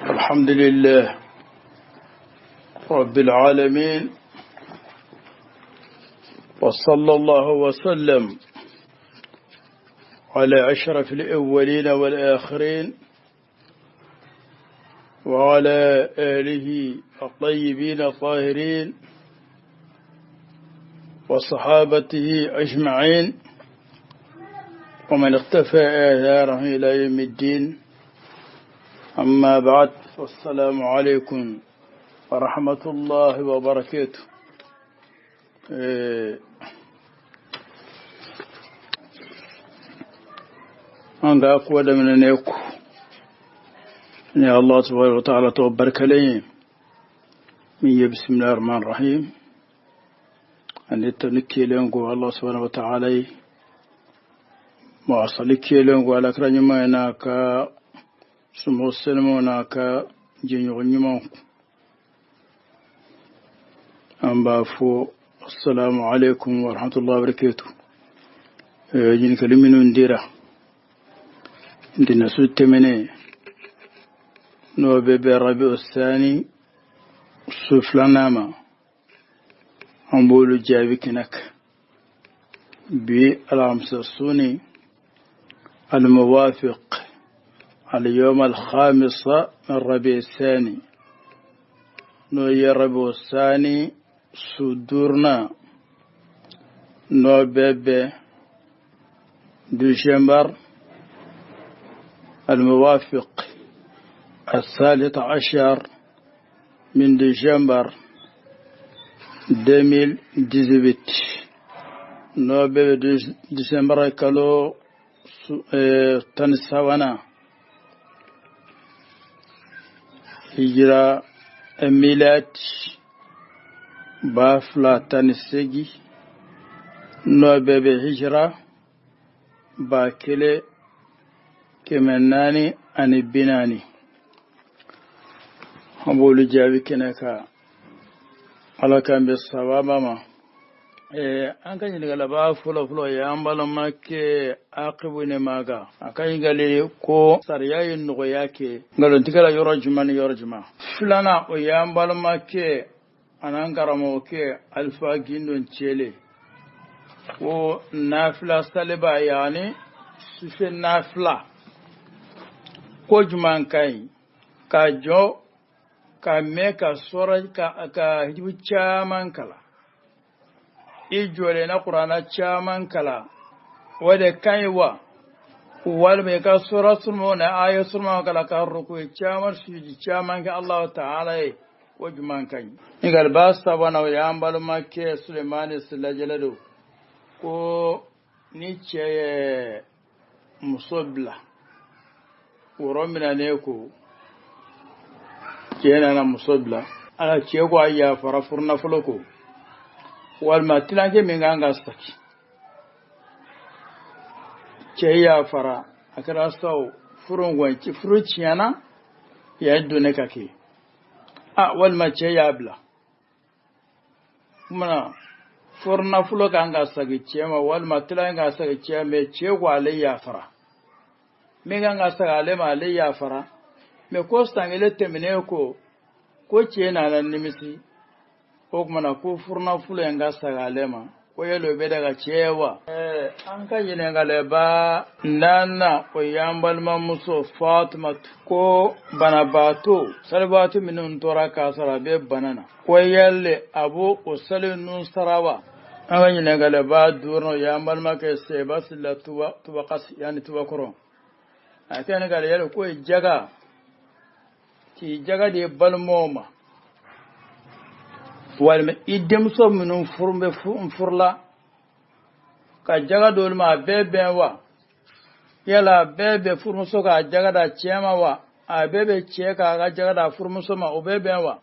الحمد لله رب العالمين، وصلى الله وسلم على أشرف الأولين والآخرين وعلى آله الطيبين الطاهرين وصحابته أجمعين ومن اقتفى آثارهم إلى يوم الدين. أما بعد، والسلام عليكم ورحمة الله وبركاته. أنا أقوى من أن يكون يا الله سبحانه وتعالى توبرك لي من بسم الله الرحمن الرحيم. أن يتنكي لنقو الله سبحانه وتعالى ما أصلكي لنقو على كراني ما يناكا سمو السلموناكا جنيو نيمانكو أمبافو. السلام عليكم ورحمة الله وبركاته. جن كلمة نديرة عندنا سوت مني نو بيبي الربيع الثاني سفلاناما أمبولو جابي كنك بالأمس السوني الموافق اليوم الخامس من ربيع الثاني نو يربيع الثاني صدورنا نو بيبي ديسمبر الموافق 13 من ديسمبر 2018 نو بيبي ديسمبر كالو تنسوانا هجرة ميلاد بافلا تنسجي نو بيبي هجرة باكلي كمناني أني بناني أقول جابي كنكا على كان بالصواب ما an kan yi daga ba fulo ya an bala make aqibu ne maga akan yi gale ko saryayin nugo yake galon tikala yoro juma filana o ya an bala make anan garamo ke alfa gindon chele ko nafila saliba yani sufe nafila ko juman kai ka jo ka me ka sora ka hibu chaman kala ijole na Qur'ana chaman kala wade kaiwa wal me ka suratul mu'mina ayatul mu'mina kala ka ruku chaman siji chaman ka Allah ta'ala wajman kan igal basta wana ya ambal makke Sulaiman sallallahu ko ni ce musobla uromina ne ko kena na musobla ala ce ko ayya farafurna fuloko walma tilanke minganga staki ceya fara akara saw furun gwanci furuciyana ya yaddo ne kake walma ceya bla muna furna fulo kanga sagi cema walma tilanga sagi cema ce kwale ya fara minganga sagale ma le ya fara me kostangele temine ko ce na nan nimisi ko kuma na ko furna fulo yanga sagalema ko yelo be daga cewa an kan yin ngale ba nana ko yambal ma muso Fatima ko bana bato salbatu minun tora kasara be banana ko yalle abu usalin nun sarawa an kan yin ngale ba durno yambal ma ke se basilla tuwa qas yani tuwa koro atan ngale yelo ko jaga ti jaga de balmoma walma idem so minun furbe furla ka jaga dol ma bebe wa yala bebe furmuso ka jaga da chema wa a bebe che ka ga jaga da furmuso ma o bebe wa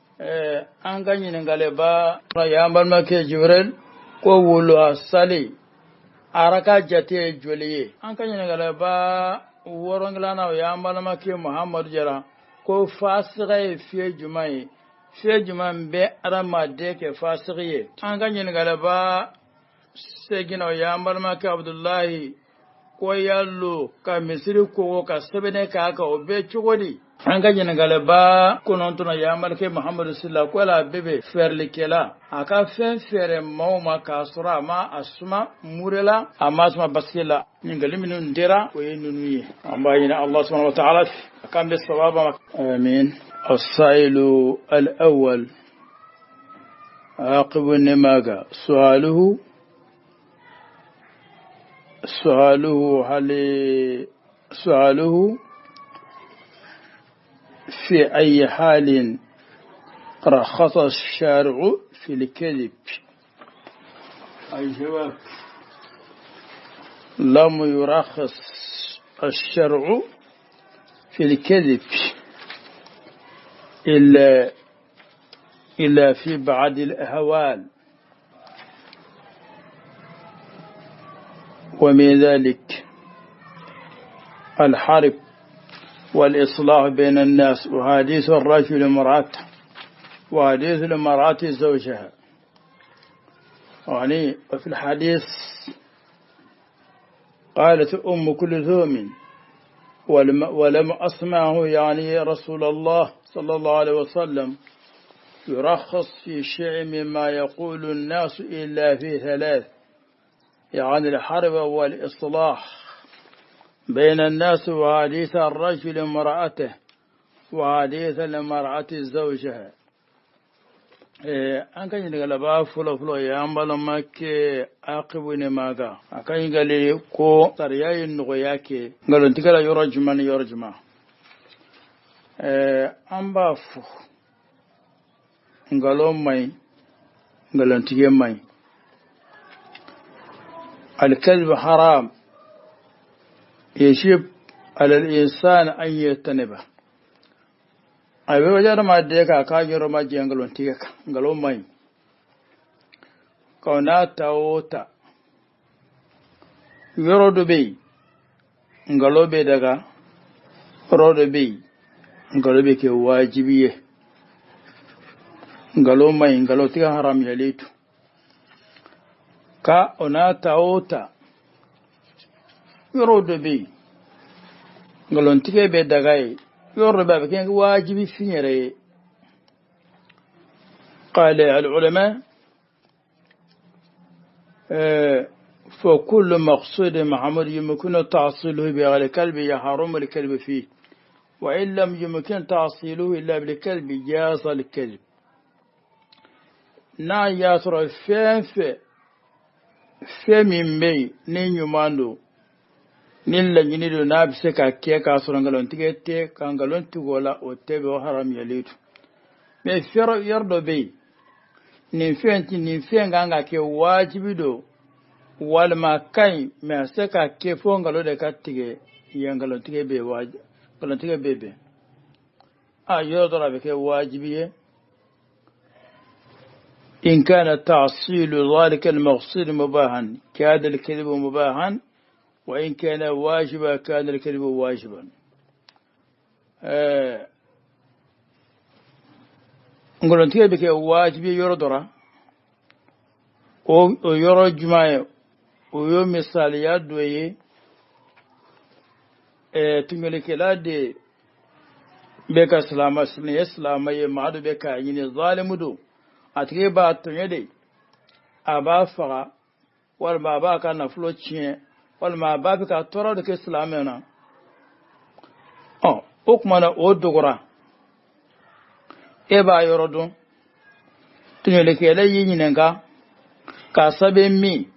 an ganyi ngale ba ya balma ke Jibril ko wulu asali araka jate joliye an ganyi ngale ba worongla na ya balma ke Muhammad jara ko fasira fiye jumai fiye juman be arama de ke fasiriye an ganyin galaba sai gina ya marma ka Abdullahi koyallo ka misiri ko ka sabene ka obe chugodi anga jina galaba konontuna ya malke muhammadu sallallahu ko la bebe ferli kela aka fen fere mawma ka sura ma asma murela amma asma baskila ningali minun dira ko yenunu amma ina allah subhanahu wa ta'ala kan bis sawaba amin السائل الأول عاقب النماغا سؤاله في أي حال رخص الشارع في الكذب الجواب لم يرخص الشرع في الكذب إلا في بعض الأهوال ومن ذلك الحرب والإصلاح بين الناس وحديث الرجل امرأته وحديث المرأة زوجها يعني وفي الحديث قالت أم كلثوم ولم أسمعه يعني رسول الله صلى الله عليه وسلم يرخص في شيء مما يقول الناس إلا في ثلاث يعني الحرب والإصلاح بين الناس وحديث الرجل امرأته وحديث المرأة زوجها an kan yi daga laba fulo ya an bala make aqibu ne maga akan yi gale ko tsariyayin nugo yake galontikala yoro juma an ba fu ngalon mai galontige mai alkalb haram yashib alal insan an yataniba abe wajar ma de ka ka jiro ma je galontige ka ngalon mai kauna tawota yoro do be ngalobe daga rodo be ngalobe ke wajibiye ngalo mai ngalo tiga haram ya letu ka ona taota yoro do be ngalon tige be daga yoro ba ke wajibi finyere قال العلماء فكل مقصود محمد يمكن تعصيله بغير كلب يحرم الكلب فيه وإن لم يمكن تعصيله إلا بالكلب جاز الكلب na ya soro fe min mai nin yumando nin la nyini do na bise ka ke ka soro ngalon tigete ka ngalon tugola o tebe o haram ya letu me fero yardo be nin fe nganga ke wajibi do wal ma kai me se ka ke fo ngalo de ka tige ya ngalon tige be wajibi ngalon tige bebe a yodo ra be ke wajibi إن كان تعصيل ذلك المقصود مباحا كان الكذب مباحا وإن كان واجبا كان الكذب واجبا نقول أنت بك واجب يردرا أو يرى جماعة ويوم مثاليات دوية تملك لا دي بك سلامة سنية سلامة يمعد بك يعني الظالم دو atige ba tonye de aba faga wal ma ba ka na flo chie wal ma ba ka toro de ke islamena o kuma na o dogora e ba yorodo tonye le ke le yin nenga ka sabe mi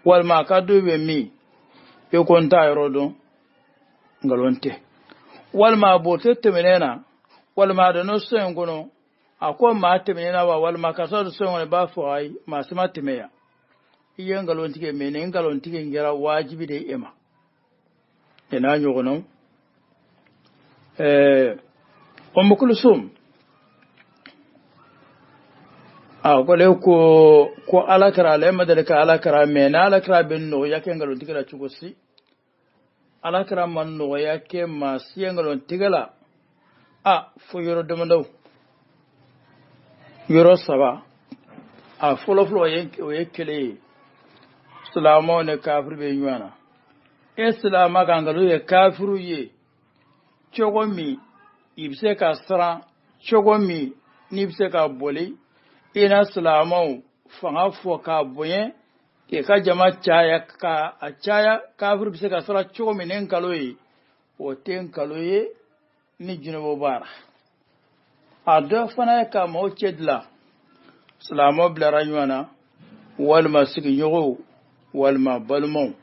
wal ma ka dube mi e konta yorodo ngalonte wal ma bo temenena wal ma da no so ngono akwai matime na wa wal makasar son wani ba fu ai masu matime ya iyan galon tike mene galon tike ngira wajibi da ima ina nyogono kulsum gole ko alakara le madalaka alakara mena alakara bin no yake galon tike da chugosi alakara man no yake masu yan galon tike la fu yoro domando yoro saba fulo o ye kele silamo ne kafir be nyana islama kangalo ye kafiru ye chogomi ibse ka sara chogomi nibse ka boli ina islamo fanga fo ka boye ke ka jama chaya ka achaya kafiru bse ka sara chogomi nen kaloye o ten kaloye ni junubo bara ado fana ka mo chedla islamo blara nywana walma sigi yogo walma balmo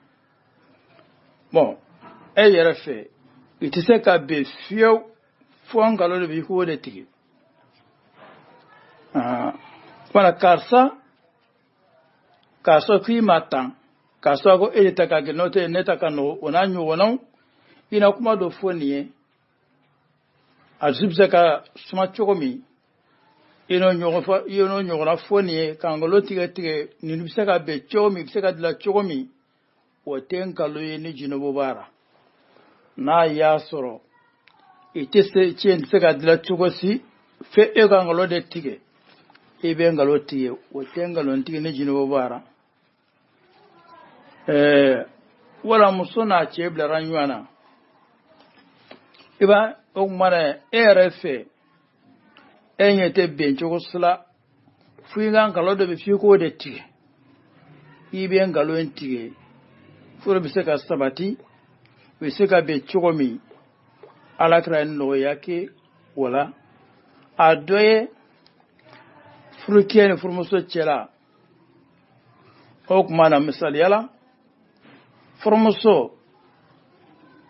bon yɛrɛ fɛ i tɛ se ka bɛn fiyewu fo an nkalon de b'i k'o de tigɛ wala karisa k'i ma tan karisa ko e de ta ka gɛlɛn n'o tɛ ne ta ka nɔgɔ o n'a ɲɔgɔnnaw i na kuma dɔ fɔ nin ye a dusu bɛ se ka suma cogo min i n'o ɲɔgɔnna fɔ nin ye ka nkalon tigɛ nin bɛ se ka bɛn cogo min bɛ se ka dilan cogo min o tɛ nkalon ye ni junubo b'a la n'a y'a sɔrɔ i tɛ se ka dilan cogo si fo e ka nkalon de tigɛ i bɛ nkalon tigɛ o tɛ nkalon tigɛ ni junubo b'a la wala muso n'a cɛ bilara ɲɔgɔn na i b'a o tuma na e yɛrɛ fɛ e ɲɛ tɛ bɛn cogo si la fo i ka nkalon dɔ bɛ f'i k'o de tigɛ i bɛ nkalon tigɛ furu bɛ se ka sabati bɛ se ka bɛn cogo min alakira nɔgɔya kɛ o la a dɔ ye furukɛ ni furumuso cɛla o tuma na misaliya la furumuso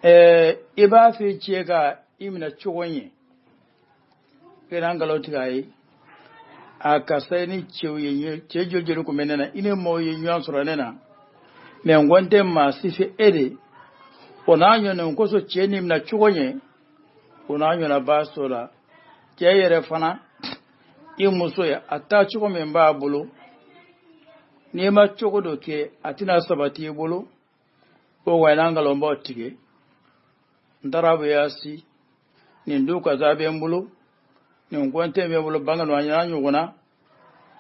i b'a fɛ cɛ ka i minɛ cogo ɲɛ i na nkalon tigɛ a ye a karisa ni cɛw ye cɛ joli tun bɛ ne na i ni maaw ye ɲɔgɔn sɔrɔ ne na mɛ n ko n tɛ maa si fɛ e de o n'a ɲɔgɔnna koso cɛ ni minɛ cogo ɲɛ o n'a ɲɔgɔnna b'a sɔrɔ la cɛ yɛrɛ fana i muso ye a taa cogo min b'a bolo n'i ma cogo dɔ kɛ a tɛna sabati i bolo o wa n'an nkalon b'aw tigɛ n taara bɛ y'a si nin du kaza bɛ n bolo nin ko n tɛ bɛ n bolo bange a ɲɔgɔnna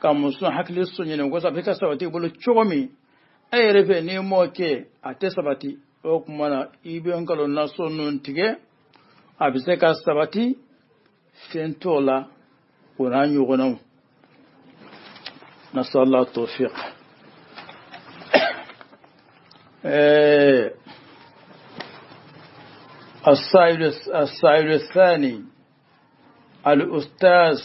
ka muso hakili so ɲini ko sabu i ka sabati i bolo cogo min e yɛrɛ fɛ n'i m'o kɛ a tɛ sabati o tuma na i bɛ nkalon naso ninnu tigɛ a bɛ se ka sabati fɛn t'o la o n'a ɲɔgɔnnaw nasallahu tawfiq السائل الثاني الأستاذ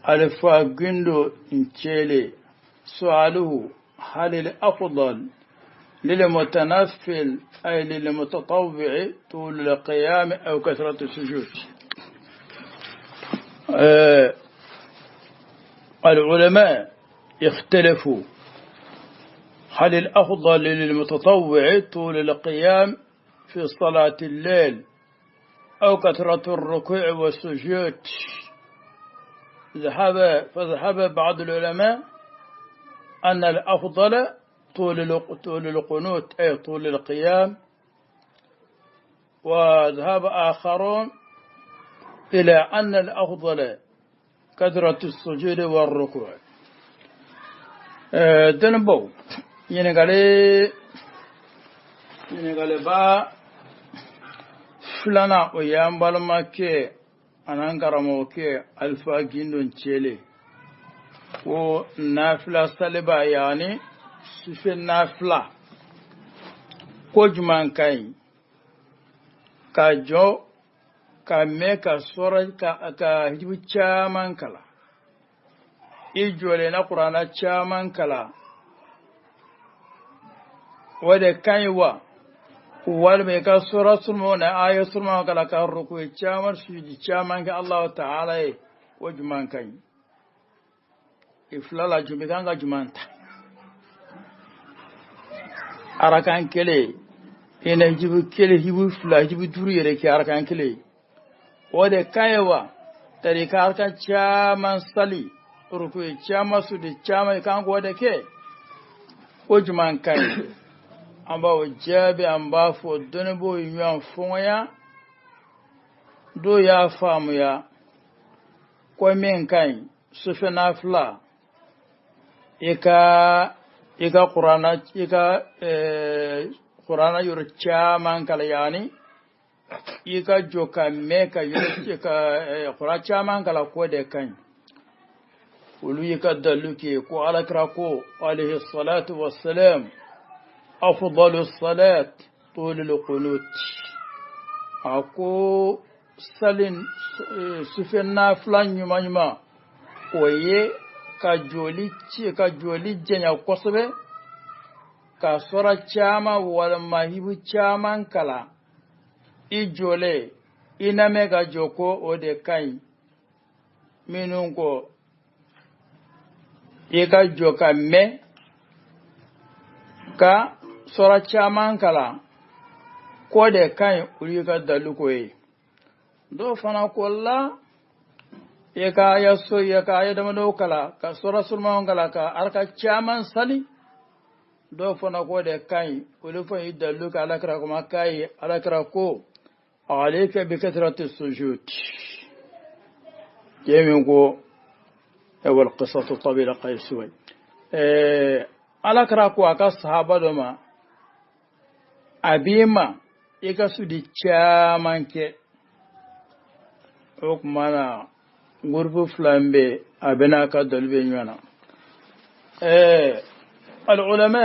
الفاغندو انشيلي سؤاله هل الأفضل للمتنفل أي للمتطوع طول القيام أو كثرة السجود؟ العلماء اختلفوا هل الأفضل للمتطوع طول القيام في صلاة الليل أو كثرة الركوع والسجود. فذهب بعض العلماء أن الأفضل طول القنوت أي طول القيام، وذهب آخرون إلى أن الأفضل كثرة السجود والركوع. دنبو ينقالي با فلنا ويامبال ماكي أنانكرمو كي ألفا جندون تشيلي و نافلة سالبا يعني سفي نافلة كوجمان كاي كاجو كاميكا سورة كهجب تشامان كلا إجولينا قرانا تشامان كلا وده كايوا والميكا سورة سلمونا آية سلمونا كلا كالركوة تشامان سجد تشامان كالله تعالى وجمان كاي iflala jumikanga jumanta arakan kele ina jibu kele hibu fla jibu duru yere ki arakan kele wode kayewa tari ka arkan chaman sali ruku chama su de chama kan wode ke o juman kai amba o jabe amba fo donebo yuan fonya do ya famu ya ko men kai su fe na fla ika Qur'ana ika qur'ana yor chaman kala yani ika joka meka yor ka qur'an chaman kala ko de kan ulu yika daluki ko alakra ko alayhi salatu wassalam afdalu salat طول القنوت ako salin sufenna flan nyuma oye ka joli jenya kosobe ka sora chama wal mahibu chaman kala ijole iname ga joko ode kai minungo eka joka me ka sora chaman kala ko de kan uri ka daluko yi do fana kolla ya ka ya so ya ka ya da mano kala ka sura sulman kala ka arka chaman sali do fana ko de kan uri fa yi daluka alakra kuma kai alakra ko alayka bi kathrati sujud yemin ko awal qissatu tabila qaysway alakra ko aka sahaba do ma abima ika su di chamanke okmana gurbu flambe abena ka dalbe nyana al ulama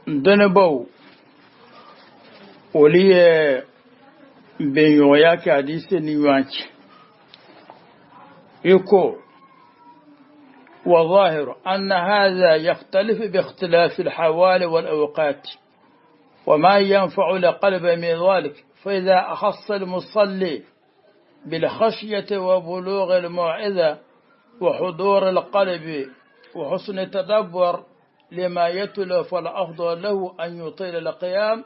danabaw oliye benyo yake hadisi ni wanchi يكو وظاهر أن هذا يختلف باختلاف الحوال والأوقات وما ينفع لقلب من ذلك فإذا أخص المصلي بالخشية وبلوغ الموعظة وحضور القلب وحسن التدبر لما يتلو فالأفضل له أن يطيل القيام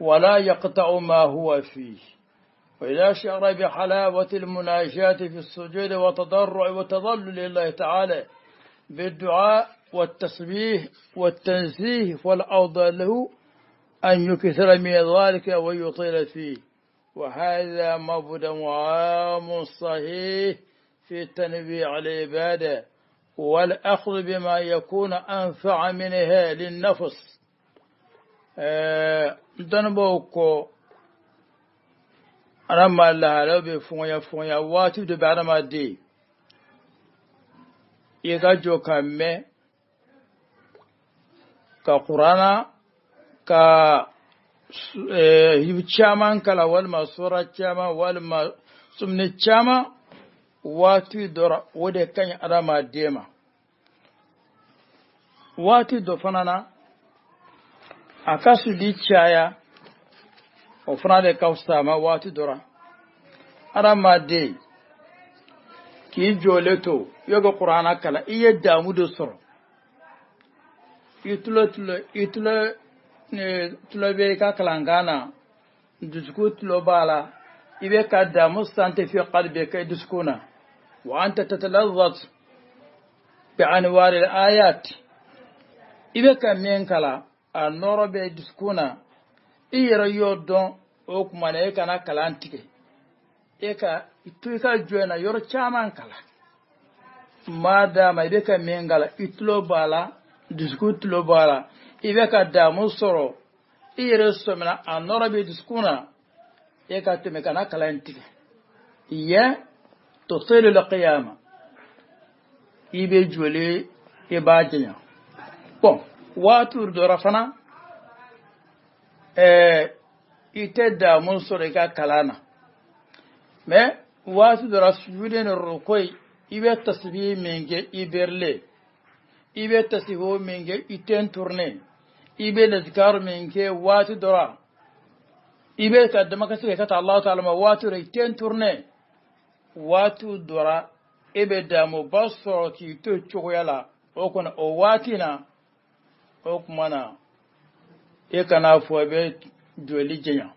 ولا يقطع ما هو فيه وإذا شعر بحلاوة المناجاة في السجود وتضرع وتظلل لله تعالى بالدعاء والتسبيح والتنزيه فالأفضل له أن يكثر من ذلك ويطيل فيه وهذا مبدأ عام صحيح في تنبيع العبادة والأخذ بما يكون أنفع منها للنفس دنبوكو أنا الله لو بفويا واتو دبعنا ما دي يجاجو كمي كقرانا ka chaman kala walma sura chama walma sumne chama watu dora wode kan adama dema watu do fanana akasu di chaya o fanade kausama watu dora adama de ki joleto yoga qur'ana kala iya damu do soro itlo tulobe ka kalangana dusku tulobala ibe ka damu sante fi qalbika duskuna wa anta tatalazzat bi anwar al ayat ibe ka men kala anorobe duskuna iyero yodon o kuma ne kana kalantike eka ituika joena yor chaman kala madama ibe ka men kala itulobala dusku tulobala ibe ka damu soro iyere somina anorabe diskuna eka teme kana kalantike iya tutilu alqiyama ibe jole ibajanya bon watu do rafana ite damu soro ka kalana me watu do rasjude no rukoi ibe tasbih menge iberle ibe tasiho menge iten tourner ibe lazkar minke watu dora ibe ka dama kasi ka ta Allah ta'ala ma watu iten tourner watu dora ibe da mo baso ki to choyala o kono o watina o kumana e kana fo be joli jenya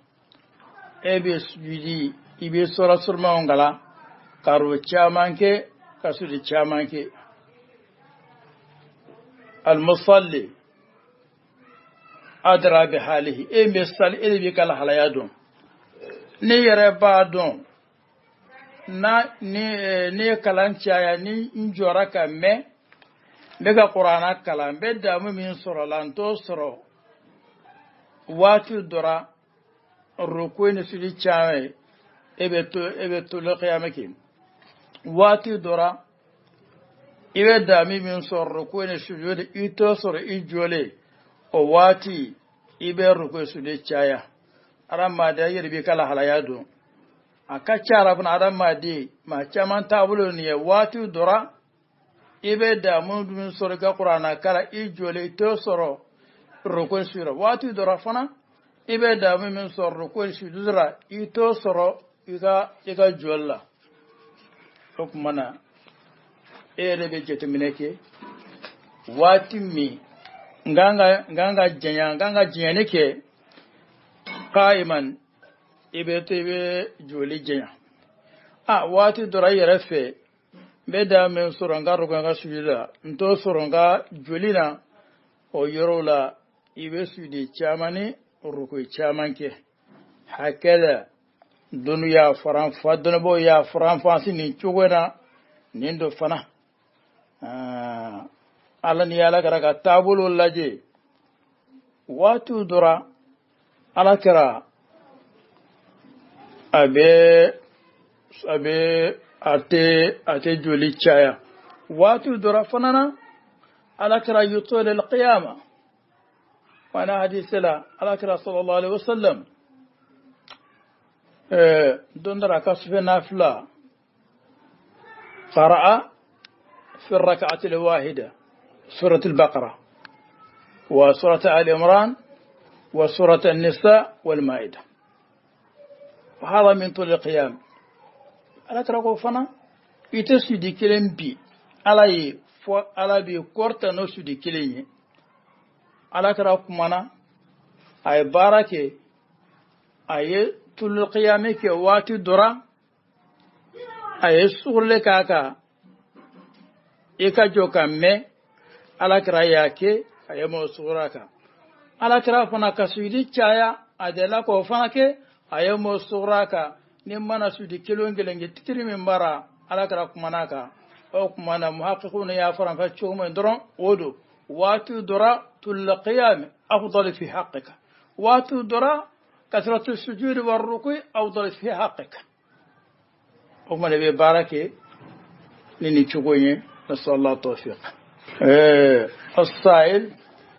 ebe sujudi ibe sura surma ngala karo chamanke kasudi chamanke المصلي أدرى بحاله مثال إلي بك الحليا دون نيرى بعدون ني كلام شايا ني نجورك مي bega qur'ana kala bedda min soro lan to soro watu dora ruku ni sudi chawe ebeto le qiyamaki watu dora ibe da min soro ruku ni sudi ito soro ijole o wati ibe ruku sudi chaya aramma da yirbi kala halayado akacha arabna aramma di ma chaman tabulo ni watu dora ibe da mun soro ga qur'ana kala ijole ito soro rukun sura watu dora fana ibe da min soro rukun sura ito soro iga jolla hukmana ere be jetemineke wati mi nganga jenya neke qaiman ibe tebe joli jenya wati dora yerefe beda men soronga rogonga sujida nto soronga julina o yorola ibe sudi chamani ruku chamanke hakala dunya faran fadna bo ya faran fansi ni chugona nindo fana ala ni ala karaga tabulu laje watu dora ala kara abe ate joli chaya watu dora fanana ala kara yutol alqiyama wana hadith la ala kara sallallahu alaihi wasallam dondara kasfe nafla qara'a في الركعة الواحدة سورة البقرة وسورة آل عمران وسورة النساء والمائدة وهذا من طول القيام ala kara ko fana ite sudi kelen bi ala bi korta no sudi kelen ye ala kara kumana ay barake ay tul qiyame ke wati dora ay surle kaka eka joka me ala kara yake ay mo suraka ala kara fana kasudi chaya adela ko fana ke ay mo suraka ni mana sudi kilongelenge titiri min bara ala kara kumanaka o kumana muhaqqiquna ya faran fa chumo ndron odo watu dora tul qiyam afdal fi haqqika watu dora kasratu sujud war ruku afdal fi haqqika o mane be barake nini chugoye nasallahu tawfiq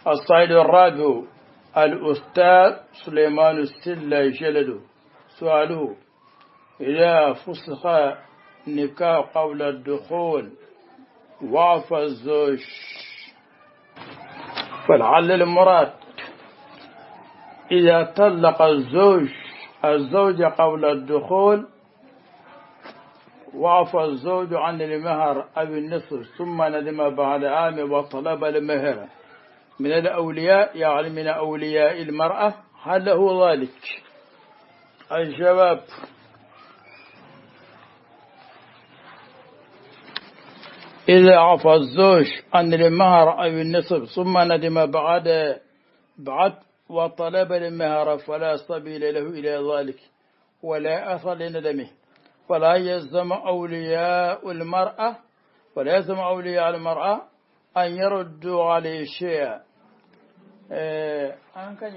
الصائل الرابع الأستاذ سليمان السلا جلده سؤاله إذا فسخ نكاح قبل الدخول وعفى الزوج فلعل المراد إذا طلق الزوج قبل الدخول وعفى الزوج عن المهر أو النصف ثم ندم بعد عام وطلب المهر من الأولياء يعني من أولياء المرأة هل له ذلك؟ الجواب إذا عفى الزوج عن المهر أو النصف ثم ندم بعد وطلب المهر فلا سبيل له إلى ذلك ولا أثر لندمه ولا يلزم أولياء المرأة أن يردوا عليه شيئا أن كان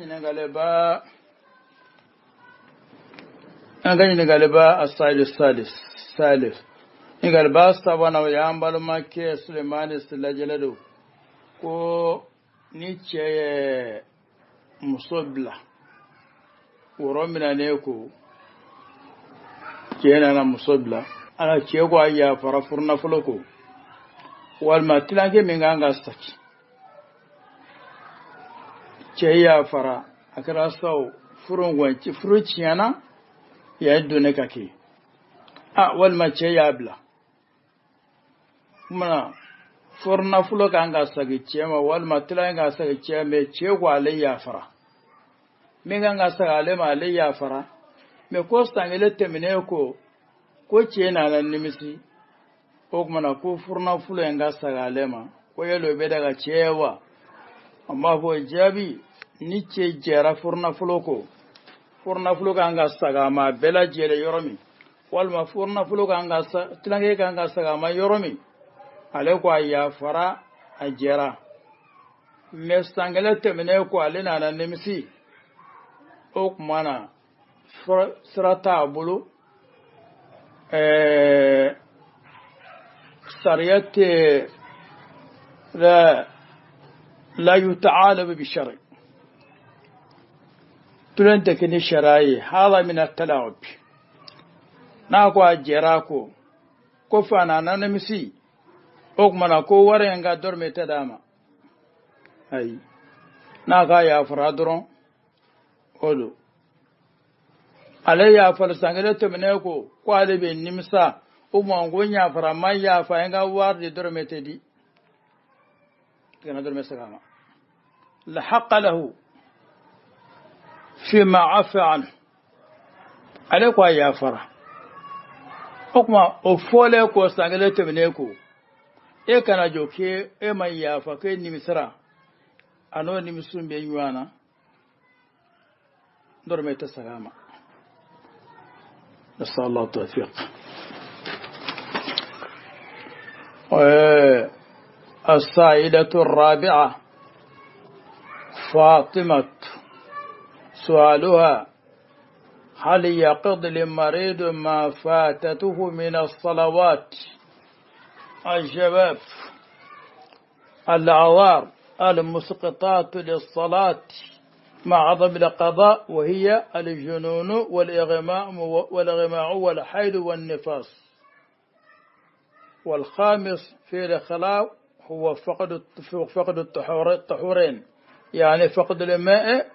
ينقلبا الصيد الثالث ingal basta wana yambal makke Suleiman istilajalado ko ni ce musobla uromina ne ko kenan na musobla ana ce ko ayya fara furna fuloko wal matilange minganga staki ce ya fara akara sau furun wanci furuciyana ya done kake wal ma ce ya bla mana furna fulo kanga sagi cema wal matila nga sagi cema ce gwale ya fara me nga sagale ma le ya fara me ko stangele temine ko ce na nan nimisi ko mana ko furna fulo nga sagale ma ko yelo be daga cewa amma ko jabi ni ce jera furna fulo kanga saga ma bela jere yoromi wal ma furna fulo kanga tilange kanga saga ma yoromi ale ko ya fara ajera mestangale temene ko alina na nimsi ok mana sirata bulu sariyate لا يتعالب بالشرع تلنتكن الشرعي هذا من التلاعب ناكو أجراكو كفانا ننمسي أكمنا كو ورينغا درمي تداما أي ناكا يا فرادرون أولو علي يا فرسانجلت منيكو قالي بين نمسا ومانغوين يا فرما يا فاينغا واردي درمي تدي لحق له فيما عفى عنه عليك يا فرح حكما أفولك وستغلت منيكو إيه كان جوكي إيه ما يافا كي نمسرا أنو نمسون بيوانا درميت السلامة نسأل الله التوفيق السائلة الرابعة فاطمة سؤالها هل يقضي للمريض ما فاتته من الصلوات الشباب الأعذار المسقطات للصلاة مع عدم القضاء وهي الجنون والإغماء والحيض والنفاس. والخامس في الخلاء هو فقد الطهورين يعني فقد الماء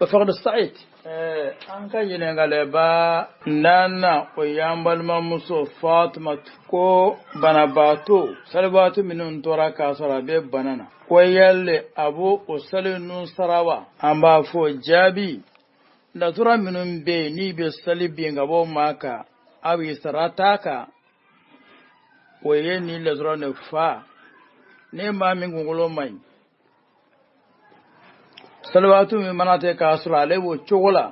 وفقد الصعيد. أنك ينغلبا نانا ويامبال ماموسو فاطمة كو بناباتو سلباتو من تورا كاسرا بيب بنانا ويالي أبو وسلي نون سراوا أمبا فو جابي نتورا من بيني بسلي بينغبو ماكا أو يسراتاكا ويني لزرون فا نيما من غلو ماي salawatu mi manate ka asra le wo chogola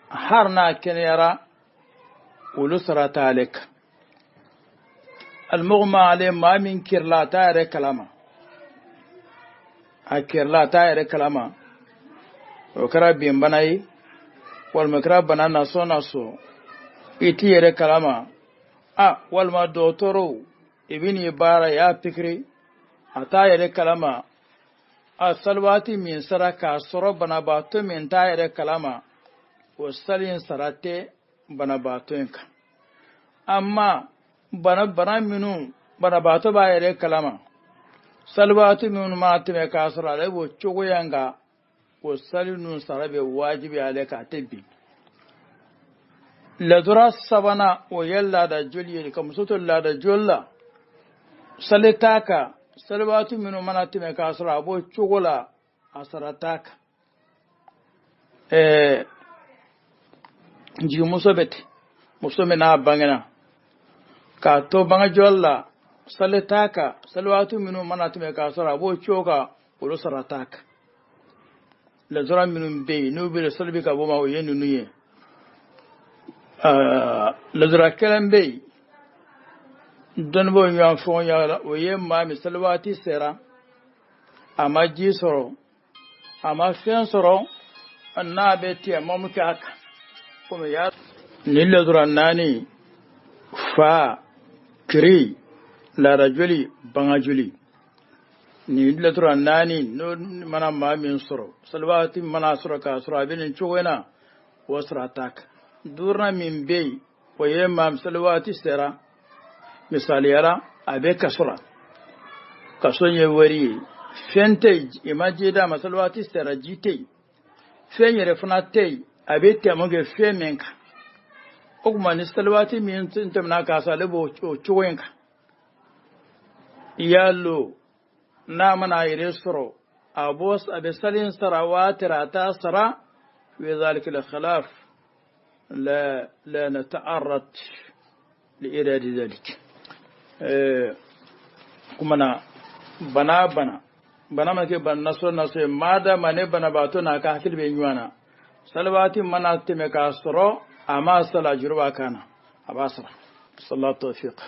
harna kenyara ulusra talik المغمى عليه ما من كرلا تاير كلامه أكرلا تاير كلامه وكرا بين بناي والمكرا بنا ناسو إتير كلامه والما دوتورو ابني بارا يا فكري أتاير كلامه السلواتي من سرك سرب بناباتو من تاير كلامه والسلين سراتي بناباتوينك أما bana minu bana bato ba yare kalama salwatu minu ma tume kasara le wo chogo yanga wo salinu sarabe wajibi alaka tabbi la dura sabana o yalla da joli kam soto la da jolla salitaka salwatu minu mana tume kasara bo chogola asarataka ji musobet musomena bangena ka to banga jolla saletaka salwatu minu manatu me ka sara bo choka ulo sarataka la zora minu be no be salbi ka bo ma yenu nuye la zora kelam be don bo nyan fon ya o yemma mi salwati sera ama ji soro ama fen soro anna be ti mamu kaka kuma ya ni la zora nani fa kiri la rajuli bangajuli ni latura nani no mana ma min soro salwati mana soro ka soro abin chowena wasra tak durna min bey waye mam salwati sera misali yara abe kasura kasonye wari fente imaje da masalwati sera jite fenye refuna tei abe temoge femenka okuma ni salwati min tuntumna kasa lebo chuwenka yalo na mana iresro abos abesalin sarawati rata sara في ذلك الخلاف لا نتعرض لإرادة ذلك كمنا بنا مكي بنا نصر ماذا من بنا باتونا كاكل بينيوانا سلواتي منا تمكاسرو أما صلاة جروا كان أباسرة صلاة التوفيق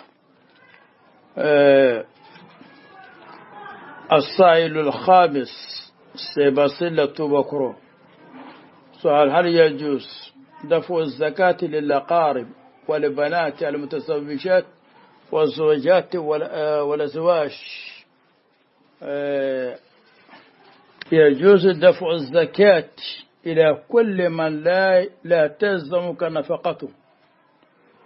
السائل الخامس سيبصل بكرو. سؤال: هل يجوز دفع الزكاة للأقارب والبنات المتزوجات والزوجات والأزواج؟ يجوز دفع الزكاة إلى كل من لا تلزمك نفقته،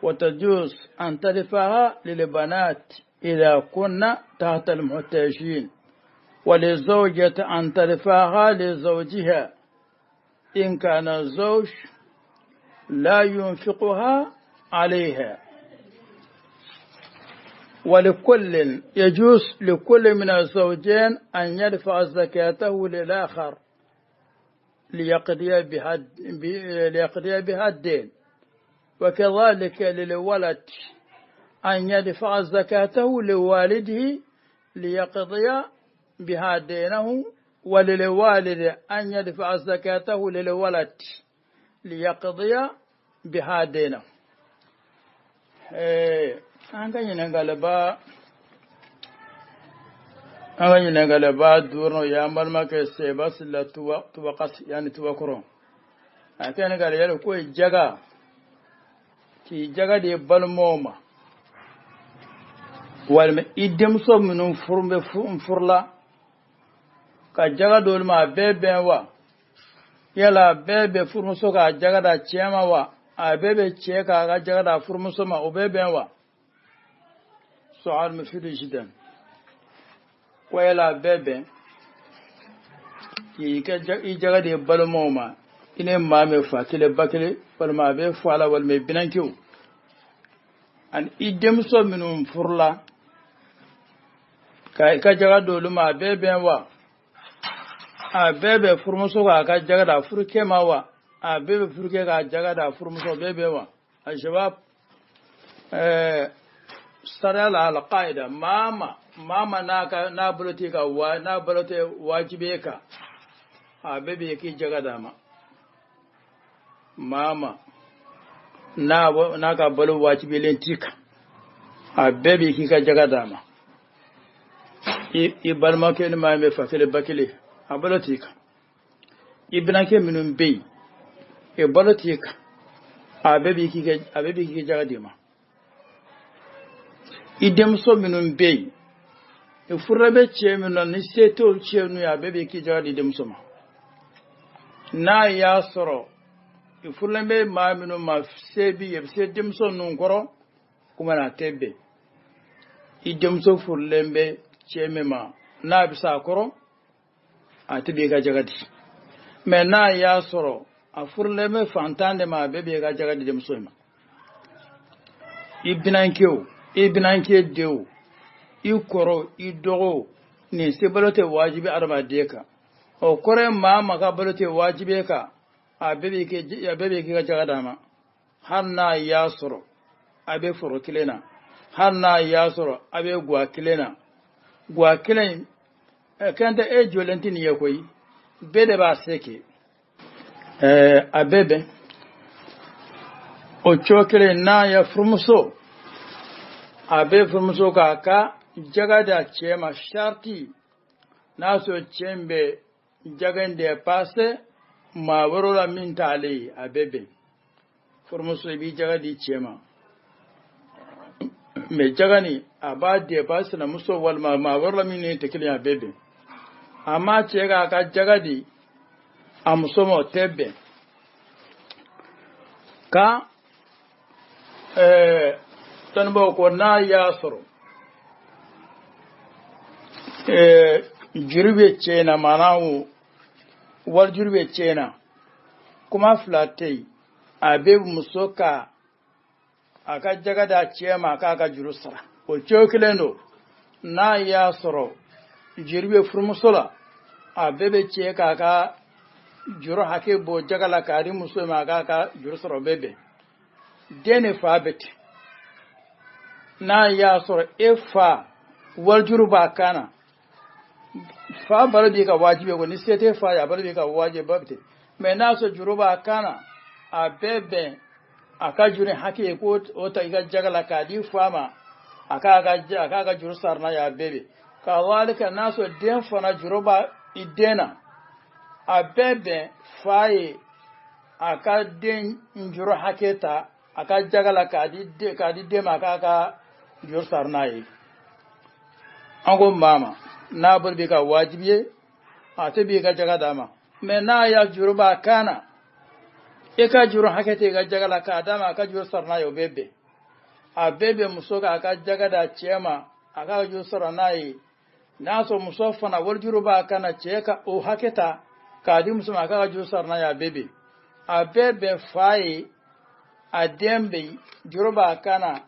وتجوز أن تدفعها للبنات إذا كن تحت المحتاجين، وللزوجة أن تدفعها لزوجها إن كان الزوج لا ينفقها عليها. ولكل يجوز لكل من الزوجين أن يدفع زكاته للآخر ليقضي بها الدين، وكذلك للولد أن يدفع زكاته لوالده ليقضي بها دينه، وللوالد أن يدفع زكاته للولد ليقضي بها دينه. an kan yin galaba durno ya malmaka sai basilla tuwa qas yani tuwa kuro akan ga yar ko jaga ki jaga de balmoma wal ma idem so minun furbe furla ka jaga dol ma bebe wa yala bebe furmuso ka jaga da chema wa a bebe che ka ga jaga da furmuso ma o bebe wa. سؤال مفيد جدا. ويلا بيبي يجا دي بالموما إني ما مفاكل باكل بالما بيفعل والمبنانكيو أن إدمسو منهم فرلا كجا دولو ما بيبي وا بيبي فرمسو كجا دا فركي ما وا بيبي فركي كجا دا فرمسو بيبي وا. الشباب سرال على قاعدة ماما na bolote ka na bolote wajibe ka bebe ki jaga dama mama na ka bolo wajibe lentika bebe ki ka jaga dama i balma ke ma me fakele bakele bolote ka ibna ke minun bey bolote ka bebe ki jaga dama idem so minun bey furabe chemino ni seto chenu ya bebe ki jadi dem soma na ya soro furabe ma minu ma sebi ye se dem so nun koro kuma na tebe idem so furlembe chemema na bisa koro atibe ga jagadi me na ya soro a furleme fantande ma bebe ga jagadi dem soma ibnanke dew ikoro idogo ni se balote wajibi armadeka o kore ma ka balote wajibe ka bebe ke jaga dama hanna yasro abe foro kilena hanna yasro abe gwa kilen kanda jolentini yakoyi bede ba seke abebe o chokele na ya furmuso abe furmuso ka jaga da chema sharti naso chembe jagande passe ma warola min tale abebe furmuso bi jaga di chema me jagani abade passe na muso wal ma warola min ne tekili abebe ama chega ka jagadi amsomo tebe ka tanbo ko na yasro jurbe cena manawu wal jurbe cena kuma flatei abe musoka aka jagada cema aka jurusara o chokilendo na yasro jurbe furmusola abebe cheka aka juro hake bo jagala kari muso ma aka jurusara bebe dene fabet na yasro efa wal juruba kana fa barabi ka wajibe ko ni sete fa ya barabi ka wajibe babte me naso juruba kana abebe aka jure hake ko ota iga jagala ka di fama akaga juru sarna ya bebe kawalika naso den fana juruba idena abebe faye aka den njuru haketa aka jagala kadi de makaka juru sarna yi ango mama na burbi ka wajibiye ate bi ka jaga dama me na ya juruba kana e ka juru hakete ga jagala ka dama aka juru sarna yo bebe abebe musoka aka jaga da chema aka juru sarna yi naso musofana wal juruba kana cheka o haketa kadi musuma aka juru sarna ya bebe abebe faye adembe juruba kana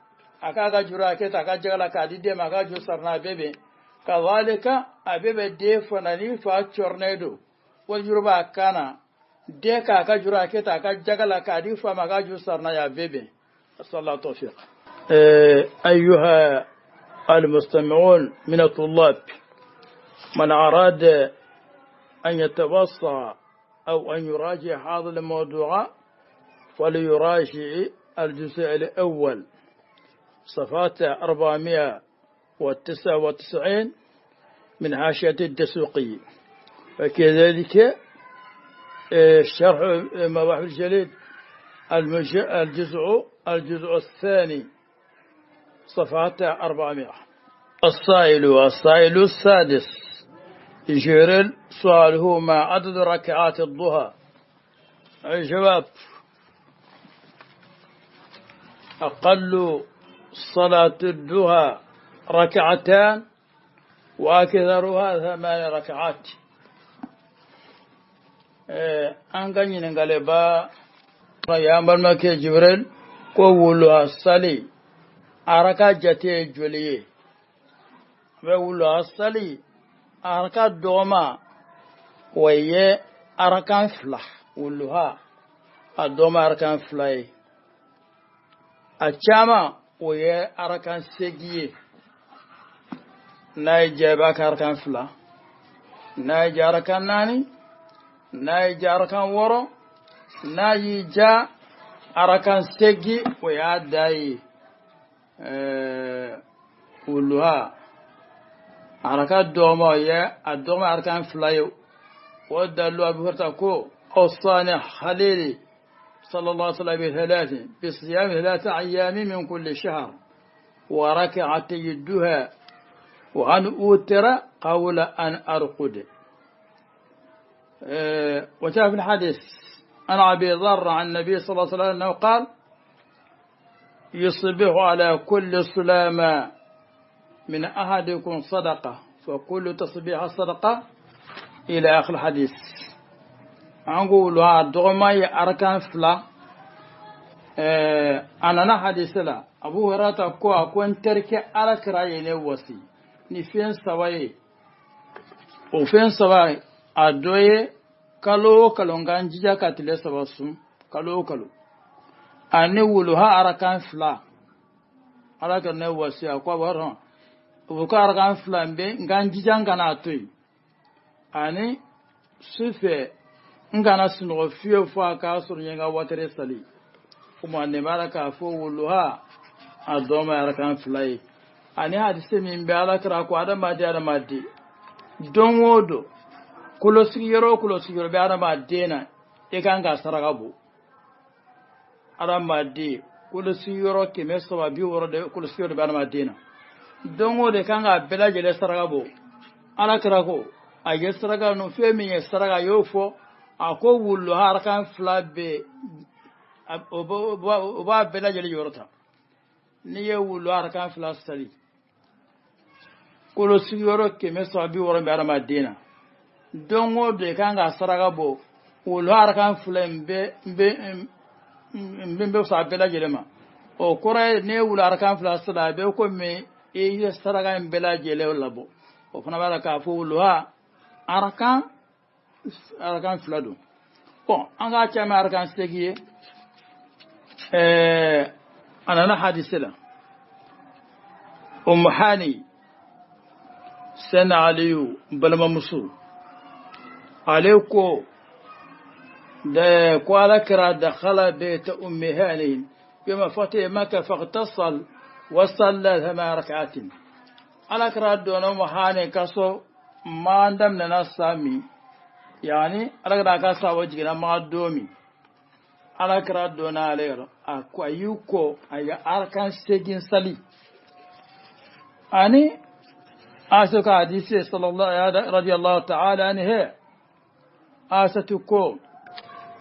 aka juru haketa aka jagala kadi de aka juru sarna bebe kawalika abebe de fanani fa chornedo wal juruba kana de ka aka juru haketa aka jagala kadi fa aka juru sarna ya bebe sallallahu tawfiq أيها المستمعون من الطلاب من أراد أن يتوصى أو أن يراجع هذا الموضوع فليراجع الجزء الأول صفحات 499 من حاشية الدسوقي وكذلك شرح مباحث الجليد الجزء الثاني صفحات 400. السائل السادس جيرل سؤاله ما عدد ركعات الضحى؟ الجواب أقل صلاة الضحى ركعتان وأكثرها 8 ركعات. أنغني نغلبا يا مالك جبريل قولوا الصلي أركا جتي جولي وقولوا الصلي أركا دوما ويه أركان فلاح قولوها الدوما أركان فلاي أجاما ويه أركان سيجي نايجا باك أركان فلا نايجا أركان ناني نايجا أركان ورو نايجا أركان سيجي ويه داي قولوها أركان دوما ويه الدوما أركان فلاي ودلوا أبو هرتكو أوصاني خليلي صلى الله عليه وسلم بصيام 3 أيام من كل شهر وركعتي الدهى وأن أوتر قول أن أرقد. وجاء في الحديث عن أبي ذر عن النبي صلى الله عليه وسلم أنه قال يصبح على كل سلامة من أحدكم صدقة فكل تصبيح صدقة إلى آخر الحديث. أقول دوما أركان فلا أنا حديث لا أبو هريرة أكون ترك على كراي نوسي نفين سواي وفين سواي أدوي كلو كانجيا كاتلي سواسم كلو أني ولها أركان فلا أركان نوسي أكوا بره وكا أركان فلا بانجيا كاناتوي أني سوفي ngana sino fiyo fa ka suru yenga watere sali kuma ne baraka fo wuluha adoma yarkan flai ani hadise min be ala kra ko adama de adama de don wodo kulo sigiro be adama de na e kanga saragabo adama de kulo sigiro ke meso ba bi woro de kulo sigiro be adama de na don wodo kanga belaje le saragabo ala kra ko aye saraga no fe min ye saraga yofo ako wulu harkan flabe oba bela jeli yorota ni ye wulu harkan flastali kolo sigoro ke meso abi woro be arama dina dongo de kanga saraga bo wulu harkan flembe mbe so bela jelema o kore ne wulu harkan flastala be ko me e saraga bela jele labo o fana bala ka fo wulu ha arkan flado bon anga chama arkan stegiye ana hadise la hani sana aliyu balma musu عليكو ده قال كرا دخل بيت أم هاني بما فتح مكة فاغتصل وصلى 8 ركعات على كراد دون وحاني كسو ما عندم نسامي يعني على كراد كسا وجهنا ما دومي على كراد دون عليه أكو أيوكو أي أركان سجين سلي أني أسوك حديث صلى الله رضي الله تعالى عنه أستكو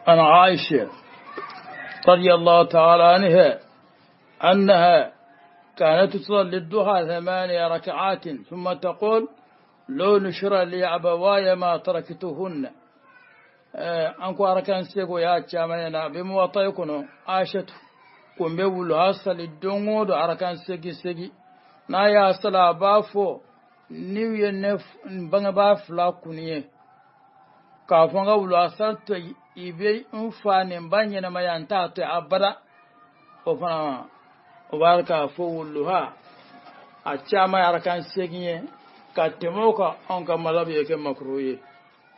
أنا عائشة رضي الله تعالى عنها أنها كانت تصلي الضحى 8 ركعات ثم تقول لو نشر لي أبواي ما تركتهن أنكو أركان سيكو يا تشامينا بموطا يكونو عاشت كون بيقولوا هاسل الدونغو دو أركان سيكي نا يا سلا بافو نيو ينف بانغ باف لا كونيه كافونغا ولو هاسل تو ibe mfani mbanye na mayanta to abada ofana obarka fo wulluha a chama arkan seginye ka temoka onka malabi yake makruye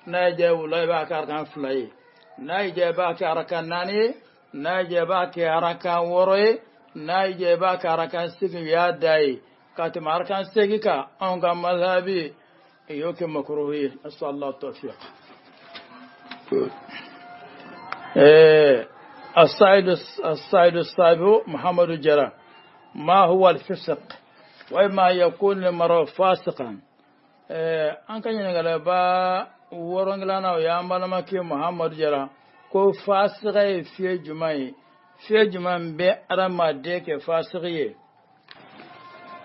na je wulai ba ka arkan fly na je ba ka arkan nani na je ba ka arkan woroye na je ba ka arkan segin ya dai ka te arkan segika onka malabi yake makruye sallallahu tawfiq. الصائد السابع محمد جرى ما هو الفسق وما يكون المرء فاسقا أنك ينقلبا ورنجلانا ويامبالا مكي محمد جرى كو فاسقي في جمعي في جمع بأرما ديك فاسقي.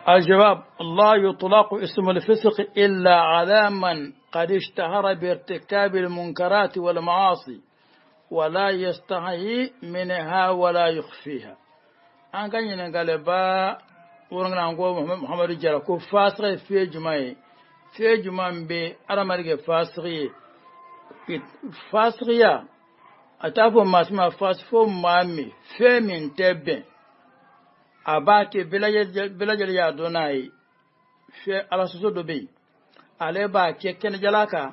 الجواب الله يطلق اسم الفسق إلا على من قد اشتهر بارتكاب المنكرات والمعاصي ولا يستحي منها ولا يخفيها. أن كان ينقلبا ورنغنا نقول محمد جرى كو فاسقي في جمعي في جمع بأرما فاسقي فاسقيا أتافو ما اسمه فاسفو مامي في من تبين abake bilajal ya donai fe ala soso dobe ale ba ke ken jalaka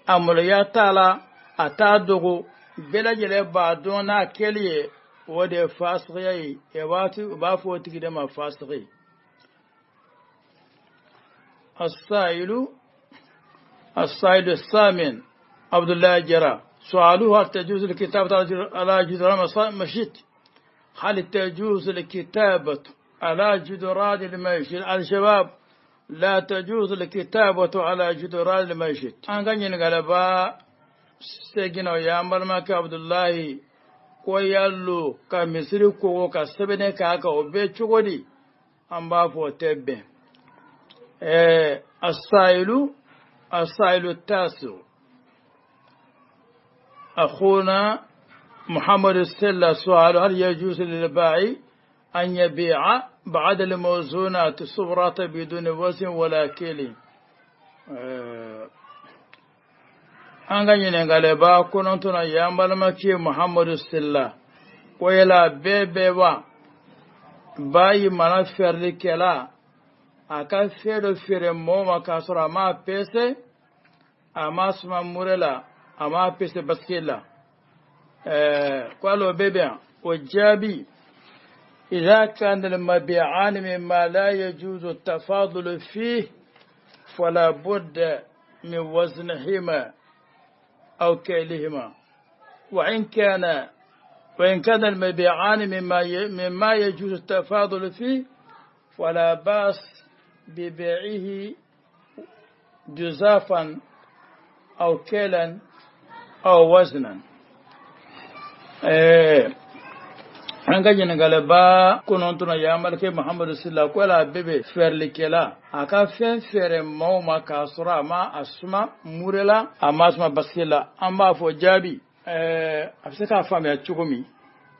amul ya tala atadogo bilajal ba dona keliye wode fasriyi e watu ba fo tigide ma fasri. السائل الثامن عبد الله جرى سؤاله هل تجوز الكتابة على جدران مشيت؟ هل تجوز الكتابة على جدران المسجد؟ الجواب لا تجوز الكتابة على جدران المسجد. أن كان ينقلبا سجنوا يامر مك عبد الله كويالو كمصري كو كسبني كاكا وبيتشودي أم بافو تبه. السائل التاسع أخونا محمد السلة سؤال هل يجوز للبائع أن يبيع بعد الموزونات الصغرى بدون وزن ولا كيل؟ أنغني نغالبا كنتنا يامبال مكي محمد السلة ويلا بيبيوا باي منافر لكلا أكا فير موما كاسرا ما بيسي أما سما مورلا أما بيسي بسكيلا. قالوا بيبيع والجابي إذا كان المبيعان مما لا يجوز التفاضل فيه فلا بد من وزنهما أو كيلهما، وإن كان المبيعان مما يجوز التفاضل فيه فلا بأس ببيعه جزافا أو كيلا أو وزنا. an ga jina galaba kunontuna yamal ke muhammadu sallallahu ko la bebe ferlikela aka fen fere mauma kasura ma asuma murela ama asuma baskela amba fo jabi afsaka fami a chugumi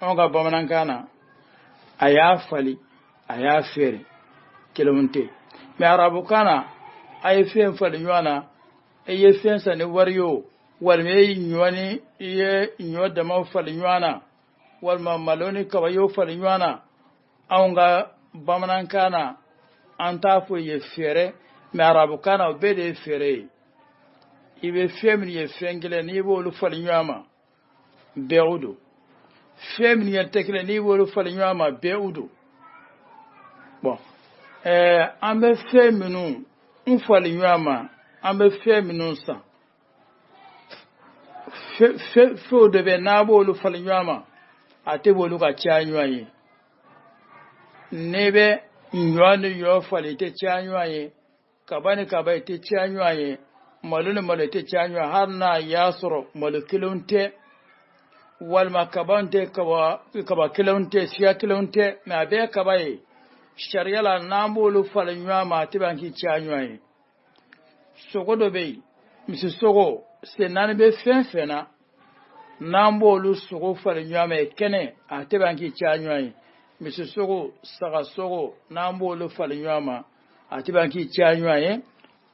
on ga bamanan kana aya fali aya fere kilomunte me arabu kana ay fen fali yana ay fen sane waryo wal me nyoni ye nyoda ma fali yana wal ma maloni kawayo fali yana aunga bamanan kana antafu ye fere me arabu kana obede fere ibe femni ye fengele ni bo lu fali yana beudu femni ye tekle ni bo lu fali yana beudu bon an bɛ fɛn minnu n fɔli ɲɔgɔn ma an bɛ fɛn minnu san fɛnw de bɛ n'a b'olu fɔli ɲɔgɔn ma a tɛ b'olu ka caya ɲɔgɔn ye ne bɛ ɲɔ ni ɲɔ fɔli tɛ caya ɲɔgɔn ye kaba ni kaba tɛ caya ɲɔgɔn ye malo ni malo tɛ caya ɲɔgɔn hali n'a y'a sɔrɔ malo kelenw tɛ walima kaba tɛ kaba kelenw tɛ siya kelenw tɛ mɛ a bɛɛ kaba ye sariya la n'an b'olu falen ɲɔgɔn ma a tɛ ban k'i caya ɲɔgɔn ye sogo dɔ bɛ yen misi sogo sen naani bɛ fɛn fɛn na n'an b'olu sogo falen ɲɔgɔn ma kɛnɛ a tɛ ban k'i caya ɲɔgɔn ye misi sogo saga sogo n'an b'olu falen ɲɔgɔn ma a tɛ ban k'i caya ɲɔgɔn ye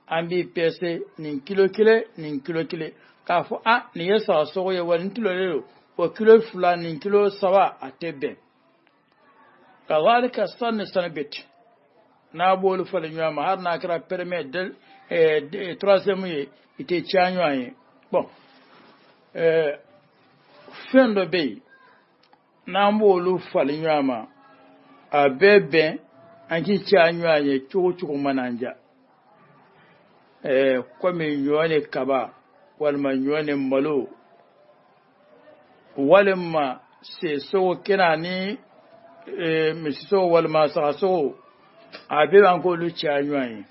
an b'i pɛse nin kilo kelen nin kilo kelen k'a fɔ nin ye saga sogo ye wa nin kilolen don o kilo 2 nin kilo 3 a tɛ bɛn kazalika sanni sani bɛti n'a b'olu falen ɲɔgɔn ma hali n'a kɛra permet troisième ye i tɛ caya ɲɔgɔn ye bon fɛn dɔ bɛ yen n'an b'olu falen ɲɔgɔn ma a bɛɛ bɛn an k'i caya ɲɔgɔn ye cogo cogo man'an ja komi ɲɔ ni kaba walima ɲɔ ni malo walima sogo kɛnɛ ni misisogo walima sagasogo a bɛɛ b'an k'olu caya ɲɔgɔn ye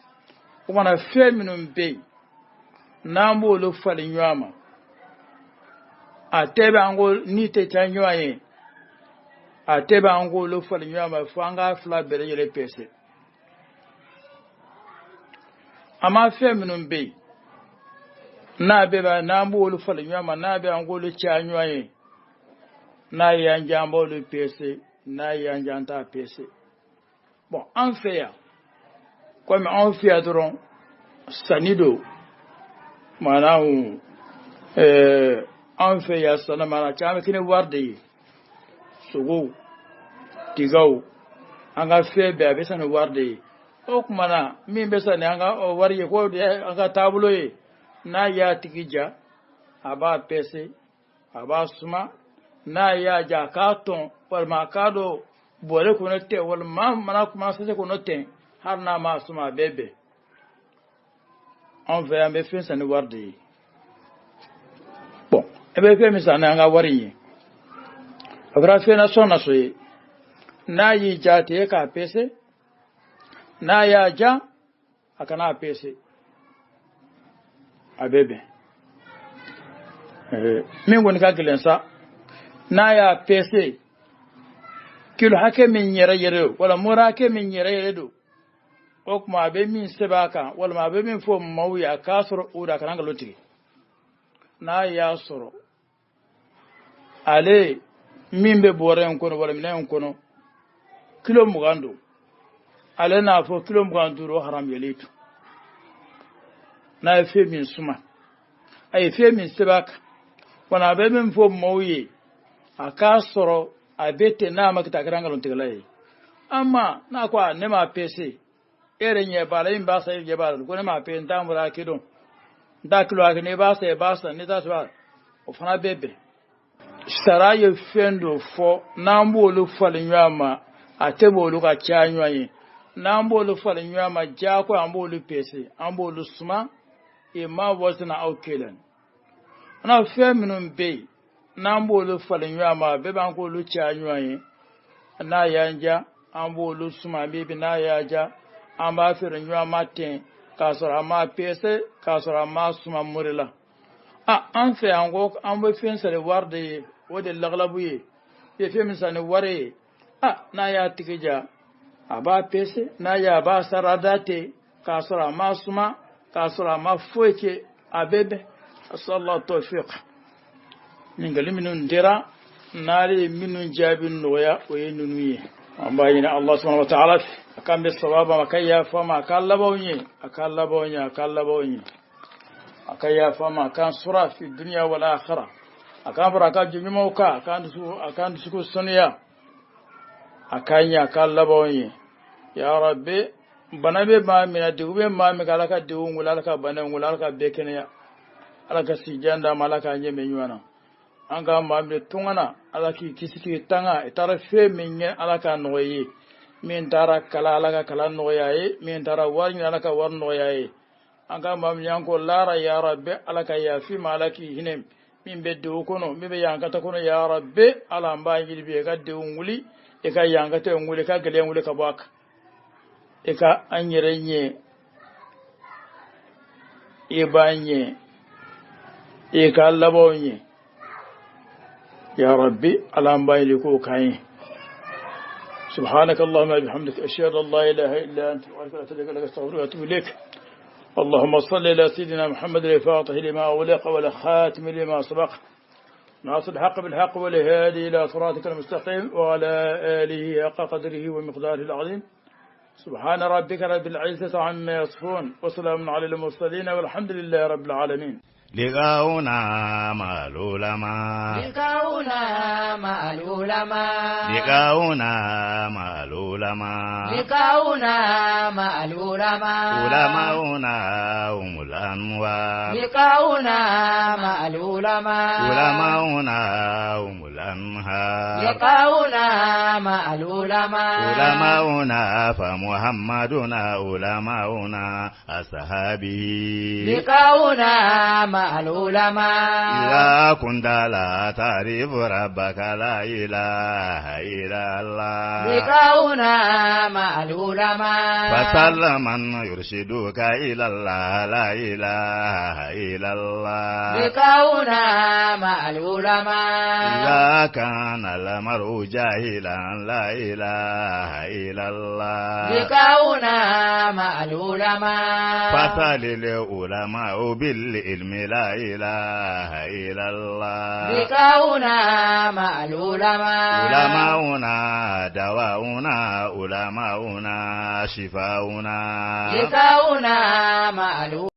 o mana fɛn minnu bɛ yen n'an b'olu falen ɲɔgɔn ma a tɛ b'an ko ni tɛ caya ɲɔgɔn ye a tɛ b'an k'olu falen ɲɔgɔn ma fo an k'a fila bɛɛ lajɛlen pɛse a ma fɛn minnu bɛ yen n'an b'olu falen ɲɔgɔn ma n'a bɛ an k'olu caya ɲɔgɔn ye n'a ye an ja an b'olu pɛse n'a ye an ja an t'a pɛse bon an fɛ yan komi an fɛ yan dɔrɔn sanni don maanaam an fɛ yan sanni maanaam caman bɛ kɛ ni wari de ye sogow tigaw an ka fɛn bɛɛ a bɛ san ni wari de ye o tuma na min bɛ san ni an ka wari ye k'o de ye an ka taabolo ye n'a y'a tigi ja a b'a pɛse a b'a suma n'a y'a ja a k'a tɔn walima a k'a dɔn bɔrɛ kɔnɔ tɛ walima mana commencé kɔnɔ tɛ hali n'a ma suma a bɛɛ bɛn an fɛ yan an bɛ fɛn san ni wari de ye bon e bɛ fɛn min san ni an ka wari ye a kɛra fɛn nasɔn na so ye n'a y'i ja ten k'a pɛse n'a y'a ja a kana a pɛse a bɛɛ bɛn min kɔni ka gɛlɛn sa n'a y'a pɛse kilo hakɛ min yɛrɛ yɛrɛ don wala mɔrɔ hakɛ min yɛrɛ yɛrɛ don o tuma a bɛ min sɛbɛn a kan walima a bɛ min fɔ maaw ye a k'a sɔrɔ o de a kana nkalon tigɛ n'a y'a sɔrɔ ale min bɛ bɔrɛ in kɔnɔ wala minɛn in kɔnɔ kilo 20 don ale n'a fɔ kilo 25 haram yɛlɛ tun n'a ye fɛn min suma a ye fɛn min sɛbɛn a kan wala a bɛ min fɔ maaw ye a k'a sɔrɔ a bɛ ten n'a ma kɛ a kɛra nkalon tigɛla ye amma n'a ko ne m'a pɛse e yɛrɛ ɲɛ b'a la e min b'a san e ɲɛ b'a la ko ne m'a pɛse n t'a mɔra hakɛ dɔn n t'a kilo hakɛ ne b'a san e b'a san ne t'a sɔrɔ o fana bɛ bɛn sara ye fɛn dɔ fɔ n'an b'olu falen ɲɔgɔn ma a tɛ b'olu ka caya ɲɔgɔn ye n'an b'olu falen ɲɔgɔn ma jaako an b'olu pɛse an b'olu suma ma wasana aw kelen ana fɛn minnu bɛ yen n'an b'olu falen ɲɔgɔn ma bɛɛ b'an k'olu caya ɲɔgɔn ye n'a y'an ja an b'olu suma bibi n'a y'a ja an b'a feere ɲɔgɔn ma ten k'a sɔrɔ an m'a pɛse k'a sɔrɔ an m'a suma mori la an fɛ yan ko an bɛ fɛn sari wari de ye o de lagalabu ye ye fɛn min san ni wari ye n'a y'a tigi ja a b'a pɛse n'a y'a a b'a sara da ten k'a sɔrɔ a m'a suma k'a sɔrɔ a ma foyi kɛ a bɛɛ bɛn asallahu tawfiq ɲininkali minnu dira n'ale ye minnu jaabi nɔgɔya o ye ninnu ye an b'a ɲini Allah subhanahu wa ta'ala a k'an bɛ sababa ma a ka yafa ma a ka labanw ye a ka labanw ye a ka labanw ye a ka yafa ma a k'an sɔrɔ fi dunya wal akhirah a k'an fara a ka jɔnɲumanw kan a k'an dusuku sanuya a k'an ɲɛ a ka labanw ye ya rabbi bana bɛ maa min na degun bɛ maa min kan Ala ka degun wuli Ala ka bana wuli Ala ka bɛɛ kɛnɛya Ala ka sijan d'a ma Ala k'a ɲɛ mɛn ɲɔgɔn na an ka maa min tɔngana Ala k'i kisi k'i tanga i taara fɛn min ɲɛ Ala k'a nɔgɔya ye min tara kala alaga kala no yayi min tara warni alaka warno yayi anga mam yanko lara ya rabbi alaka ya fi malaki hinem min bedde kono mi be yankata kono ya rabbi ala mbaangi be gadde nguli e ka yankata nguli ka gele nguli ka bak e ka anyerenye e banye e ka labonye ya rabbi ala mbaangi ko kayi سبحانك اللهم وبحمدك أشهد أن لا إله إلا أنت أستغفرك وأتوب إليك اللهم صل على سيدنا محمد الفاتح لما أغلق والخاتم لما سبق ناصر الحق بالحق والهادي إلى صراطك المستقيم وعلى آله حق قدره ومقداره العظيم سبحان ربك رب العزة عما يصفون وسلام على المرسلين والحمد لله رب العالمين لقاؤنا مع العلماء لقاؤنا مع العلماء لقاؤنا مع العلماء لقاؤنا مع العلماء علماؤنا هم الأنوار لقاؤنا مع العلماء علماؤنا هم الأنهار لقاؤنا مع العلماء علماؤنا فمحمدنا علماؤنا أصحابه لقاؤنا مع العلماء إذا كنت لا تعرف ربك لا إله إلا الله لقاؤنا مع العلماء فسل من يرشدك إلى الله لا إله إلا الله لقاؤنا مع العلماء إذا كان المرء جاهلا لا إله إلا الله لقاؤنا مع العلماء فسل العلماء بالعلم لا إله إلا الله لقاؤنا مع العلماء علماؤنا دواؤنا علماؤنا شفاؤنا لقاؤنا مع العلماء